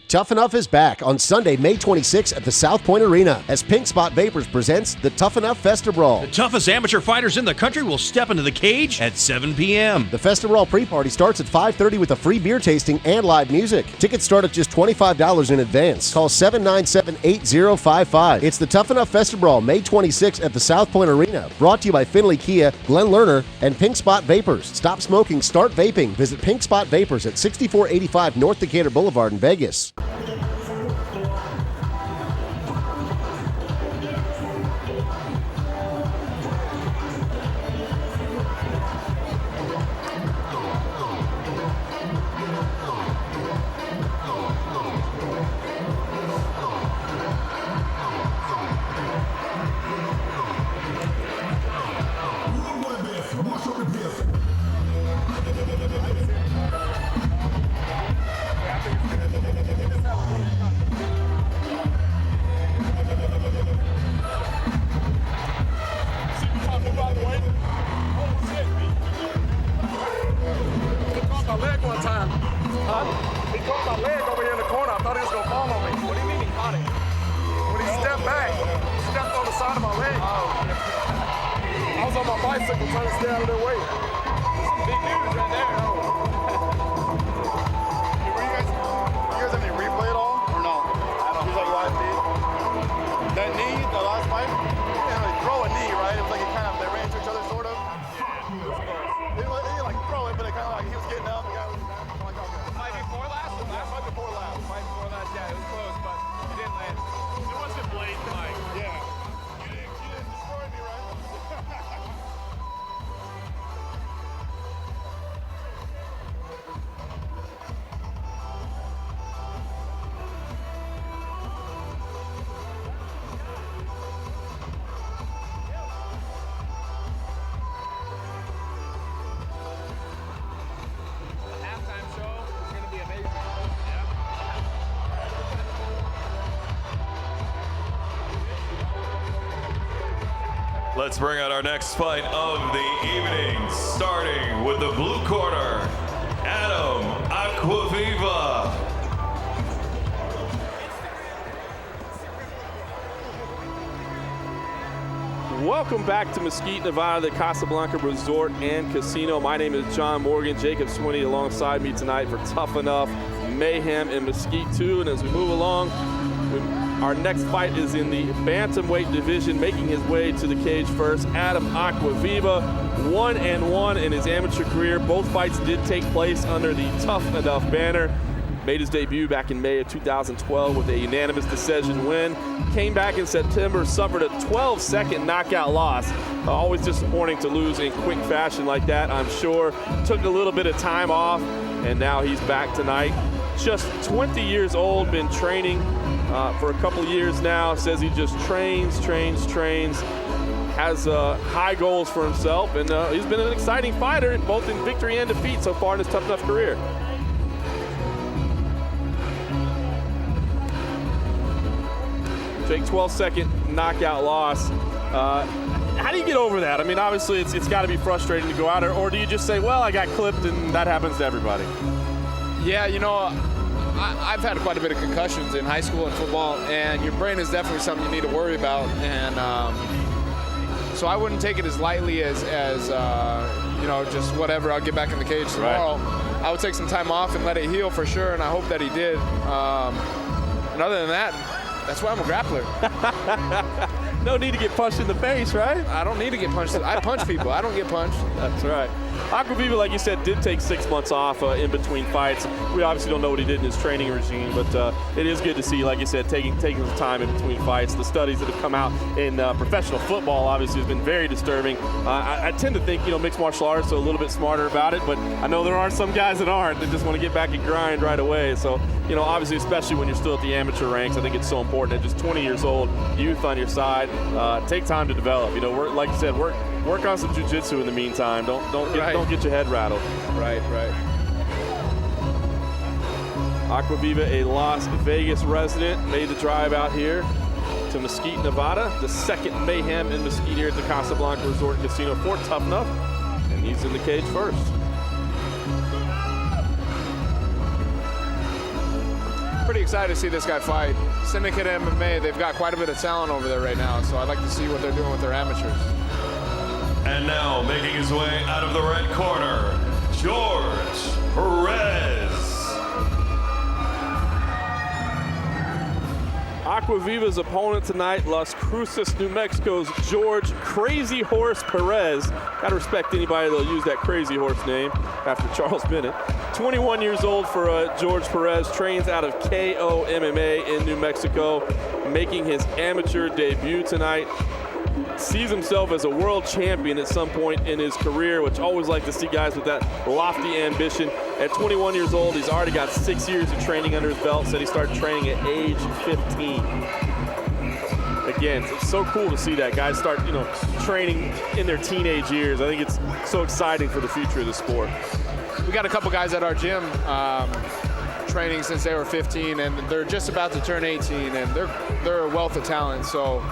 Tuff-N-Uff is back on Sunday, May 26th at the South Point Arena as Pink Spot Vapors presents the Tuff-N-Uff Festa Brawl. The toughest amateur fighters in the country will step into the cage at 7 p.m. The Festa Brawl pre-party starts at 5:30 with a free beer tasting and live music. Tickets start at just $25 in advance. Call 797-8055. It's the Tuff-N-Uff Festa Brawl, May 26th at the South Point Arena. Brought to you by Finley Kia, Glenn Lerner, and Pink Spot Vapors. Stop smoking, start vaping. Visit Pink Spot Vapors at 6485 North Decatur Boulevard in Vegas. He caught my leg over here in the corner. I thought he was going to fall on me. What do you mean he caught it? When he stepped back, he stepped on the side of my leg. I was on my bicycle trying to stay out of their way. Some big news right there. You guys have any replay at all? Or no? I don't. He's like live feed. That knee, the last fight? He didn't really throw a knee, right? It was like he kind of, they ran into each other, sort of. Yeah. He didn't like throw it, but it kind of like he was getting up. The guy was like, okay. Fight before last? Fight before last. Fight before last, yeah, it was close, but it didn't land. It wasn't blatant, Mike. Yeah. You didn't destroy me, right? Let's bring out our next fight of the evening, starting with the blue corner, Adam Acquaviva. Welcome back to Mesquite, Nevada, the Casablanca Resort and Casino. My name is John Morgan. Jacob Swinney alongside me tonight for Tuff-N-Uff, Mayhem in Mesquite 2. And as we move along, our next fight is in the bantamweight division. Making his way to the cage first, Adam Acquaviva, 1-1 in his amateur career. Both fights did take place under the Tuff-N-Uff banner. Made his debut back in May of 2012 with a unanimous decision win. Came back in September, suffered a 12-second knockout loss. Always disappointing to lose in quick fashion like that, I'm sure. Took a little bit of time off, and now he's back tonight. Just 20 years old, been training for a couple years now. Says he just trains. Has high goals for himself, and he's been an exciting fighter, both in victory and defeat so far in his Tuff-N-Uff career. Jake, 12-second knockout loss. How do you get over that? I mean, obviously it's got to be frustrating to go out there, or do you just say, well, I got clipped and that happens to everybody? Yeah, you know, I've had quite a bit of concussions in high school and football, and your brain is definitely something you need to worry about. And so I wouldn't take it as lightly as you know, just whatever, I'll get back in the cage tomorrow. Right. I would take some time off and let it heal for sure, and I hope that he did. And other than that, that's why I'm a grappler. No need to get punched in the face, right? I don't need to get punched. I punch people. I don't get punched. That's right. Acquaviva, like you said, did take 6 months off in between fights. We obviously don't know what he did in his training regime, but it is good to see, like you said, taking some time in between fights. The studies that have come out in professional football obviously has been very disturbing. I tend to think, you know, mixed martial arts are a little bit smarter about it, but I know there are some guys that aren't, that just want to get back and grind right away. So, you know, obviously, especially when you're still at the amateur ranks, I think it's so important at just 20 years old, youth on your side, take time to develop. You know, like you said, work on some jiu-jitsu in the meantime. Don't get your head rattled. Right. Acquaviva, a Las Vegas resident, made the drive out here to Mesquite, Nevada. The second Mayhem in Mesquite here at the Casablanca Resort and Casino for Tuff-N-Uff, and he's in the cage first. pretty excited to see this guy fight. Syndicate MMA, they've got quite a bit of talent over there right now, so I'd like to see what they're doing with their amateurs. And now, making his way out of the red corner, George Perez. Acquaviva's opponent tonight, Las Cruces, New Mexico's George Crazy Horse Perez. Gotta respect anybody that'll use that Crazy Horse name after Charles Bennett. 21 years old for George Perez, trains out of KO MMA in New Mexico, making his amateur debut tonight. Sees himself as a world champion at some point in his career, which I always like to see guys with that lofty ambition. At 21 years old, he's already got 6 years of training under his belt. Said he started training at age 15. Again, it's so cool to see that guys start, training in their teenage years. I think it's so exciting for the future of the sport. We got a couple guys at our gym training since they were 15, and they're just about to turn 18, and they're a wealth of talent. So,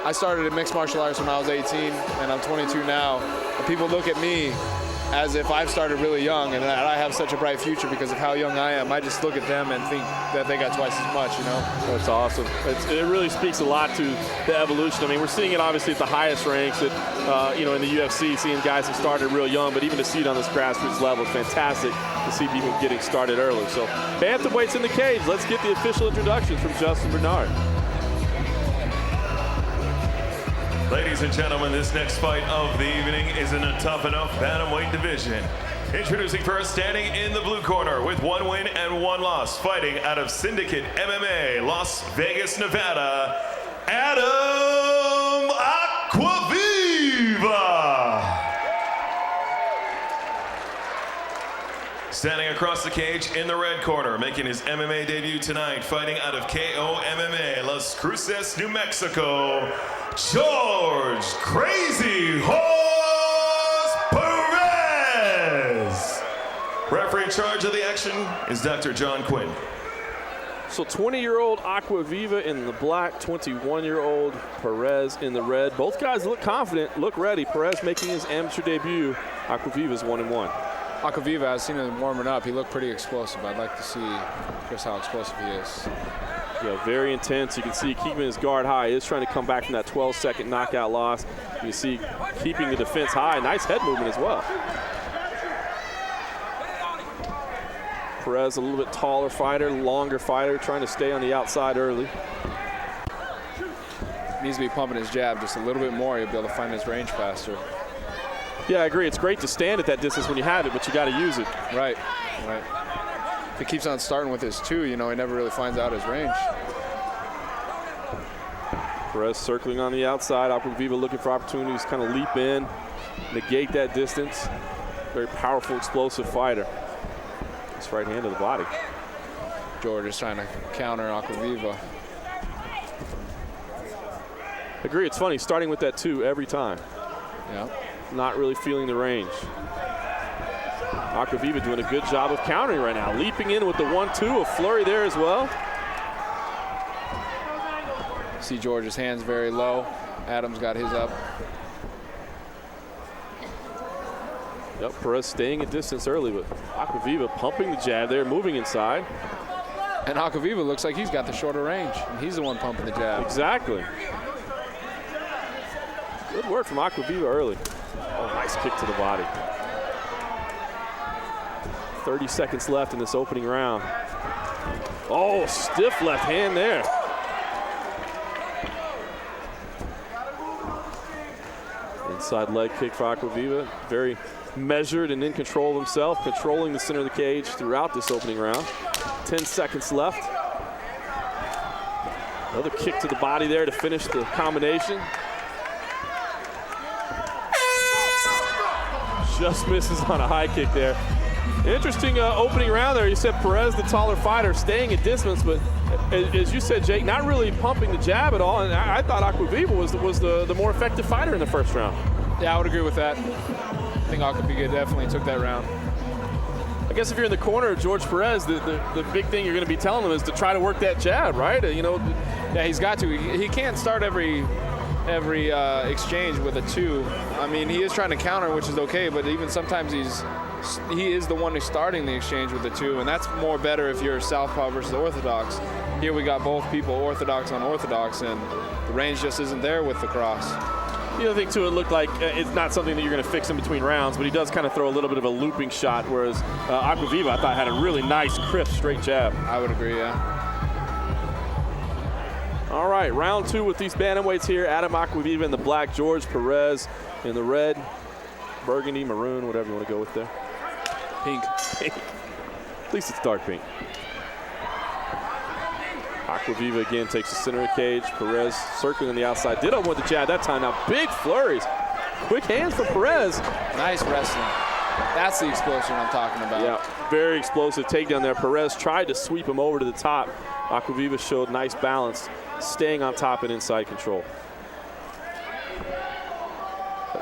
I started in mixed martial arts when I was 18, and I'm 22 now. And people look at me as if I've started really young and that I have such a bright future because of how young I am. I just look at them and think that they got twice as much, That's awesome. It really speaks a lot to the evolution. I mean, we're seeing it obviously at the highest ranks, in the UFC, seeing guys who started real young, but even to see it on this grassroots level, it's fantastic to see people getting started early. So, bantamweight's in the cage. Let's get the official introductions from Justin Bernard. Ladies and gentlemen, this next fight of the evening is in a Tuff-N-Uff bantamweight division. Introducing first, standing in the blue corner with 1 win and 1 loss, fighting out of Syndicate MMA, Las Vegas, Nevada, Adam Acquaviva. Standing across the cage in the red corner, making his MMA debut tonight, fighting out of KO MMA, Las Cruces, New Mexico, George Crazy Horse Perez. Referee in charge of the action is Dr. John Quinn. So 20-year-old Acquaviva in the black, 21-year-old Perez in the red. Both guys look confident, look ready. Perez making his amateur debut. Acquaviva's 1-1. Acquaviva, I've seen him warming up. He looked pretty explosive. I'd like to see just how explosive he is. Yeah, very intense. You can see keeping his guard high. He is trying to come back from that 12-second knockout loss. You see keeping the defense high. Nice head movement as well. Perez, a little bit taller fighter, longer fighter, trying to stay on the outside early. Needs to be pumping his jab just a little bit more. He'll be able to find his range faster. Yeah, I agree. It's great to stand at that distance when you have it, but you got to use it. Right. If he keeps on starting with his 2, he never really finds out his range. Perez circling on the outside. Acquaviva looking for opportunities, kind of leap in, negate that distance. Very powerful, explosive fighter. His right hand to the body. George is trying to counter Acquaviva. Agree. It's funny, starting with that 2 every time. Yeah. Not really feeling the range. Acquaviva doing a good job of countering right now. Leaping in with the 1-2, a flurry there as well. See George's hands very low. Adam's got his up. Yep, Perez staying at distance early, but Acquaviva pumping the jab there, moving inside. And Acquaviva looks like he's got the shorter range, and he's the one pumping the jab. Exactly. Good work from Acquaviva early. Oh, nice kick to the body. 30 seconds left in this opening round. Oh, stiff left hand there. Inside leg kick for Acquaviva. Very measured and in control of himself, controlling the center of the cage throughout this opening round. 10 seconds left. Another kick to the body there to finish the combination. Just misses on a high kick there. Interesting opening round there. You said Perez, the taller fighter, staying at distance, but as you said, Jake, not really pumping the jab at all. And I thought Acquaviva was the more effective fighter in the first round. Yeah, I would agree with that. I think Acquaviva definitely took that round. I guess if you're in the corner of George Perez, the big thing you're going to be telling him is to try to work that jab, right? Yeah, he's got to. He can't start every exchange with a 2. I mean, he is trying to counter, which is okay, but even sometimes he's he is the one who's starting the exchange with the two, and that's more better if you're southpaw versus orthodox. Here we got both people orthodox on orthodox, and the range just isn't there with the cross. The other thing, too, it looked like it's not something that you're going to fix in between rounds, but he does kind of throw a little bit of a looping shot, whereas Acquaviva, I thought, had a really nice, crisp, straight jab. I would agree, yeah. All right, round 2 with these bantamweights here. Adam Acquaviva in the black, George Perez in the red, burgundy, maroon, whatever you want to go with there. Pink. At least it's dark pink. Acquaviva again takes the center of the cage. Perez circling on the outside. Did open with the jab that time. Now big flurries. Quick hands from Perez. Nice wrestling. That's the explosion I'm talking about. Yeah, very explosive takedown there. Perez tried to sweep him over to the top. Acquaviva showed nice balance, staying on top and inside control.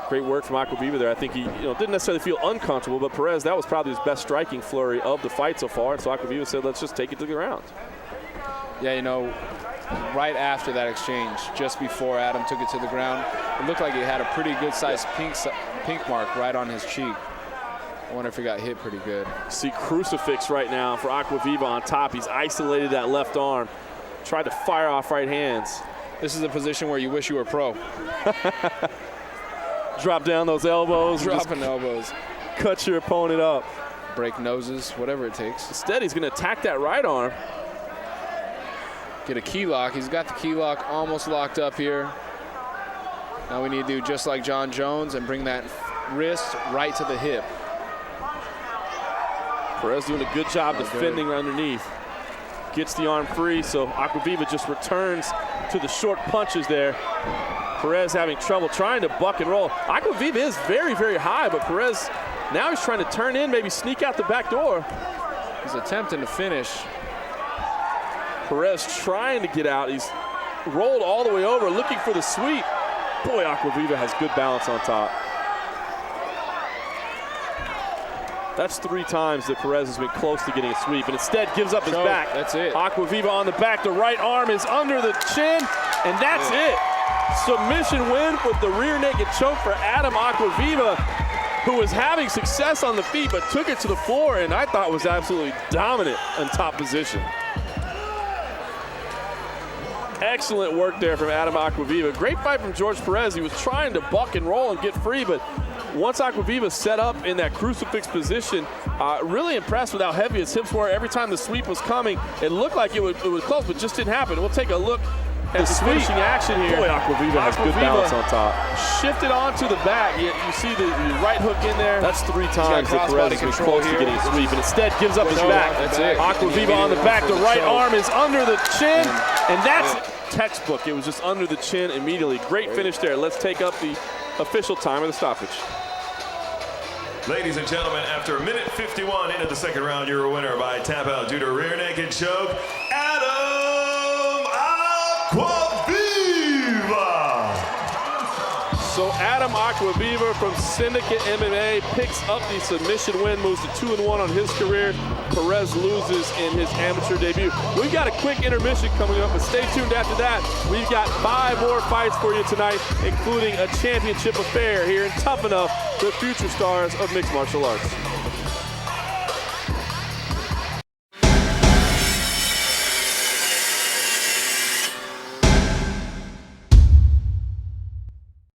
Great work from Acquaviva there. I think he didn't necessarily feel uncomfortable, but Perez, that was probably his best striking flurry of the fight so far. And so Acquaviva said, let's just take it to the ground. Yeah, right after that exchange, just before Adam took it to the ground, it looked like he had a pretty good sized pink mark right on his cheek. I wonder if he got hit pretty good. See crucifix right now for Acquaviva on top. He's isolated that left arm, tried to fire off right hands. This is a position where you wish you were pro. Drop down those elbows. Dropping elbows. Cut your opponent up. Break noses, whatever it takes. Instead, he's going to attack that right arm. Get a key lock. He's got the key lock almost locked up here. Now we need to do just like John Jones and bring that wrist right to the hip. Perez doing a good job defending underneath. Gets the arm free, so Acquaviva just returns to the short punches there. Perez having trouble trying to buck and roll. Acquaviva is very, very high, but Perez, now he's trying to turn in, maybe sneak out the back door. He's attempting to finish. Perez trying to get out. He's rolled all the way over, looking for the sweep. Boy, Acquaviva has good balance on top. That's 3 times that Perez has been close to getting a sweep, and instead gives up his back. That's it. Acquaviva on the back. The right arm is under the chin, and that's it. Submission win with the rear naked choke for Adam Acquaviva, who was having success on the feet, but took it to the floor, and I thought was absolutely dominant in top position. Excellent work there from Adam Acquaviva. Great fight from George Perez. He was trying to buck and roll and get free, but once Acquaviva set up in that crucifix position, really impressed with how heavy his hips were. Every time the sweep was coming, it looked like it was close, but just didn't happen. We'll take a look at the finishing action here. Boy, Acquaviva has good balance on top. Shifted onto the back. You see the right hook in there. That's 3 times that Perez has been close to getting a sweep, and instead gives up his back. That's it. Acquaviva on the back. The right arm is under the chin, and that's textbook. It was just under the chin immediately. Great finish there. Let's take up the official time of the stoppage. Ladies and gentlemen, after a minute 51 into the second round, you're a winner by tap out due to rear naked choke, Adam Acquaviva. So Adam Acquaviva from Syndicate MMA picks up the submission win, moves to 2-1 on his career. Perez loses in his amateur debut. We've got a quick intermission coming up, but stay tuned after that. We've got 5 more fights for you tonight, including a championship affair here in Tuff-N-Uff, the future stars of mixed martial arts.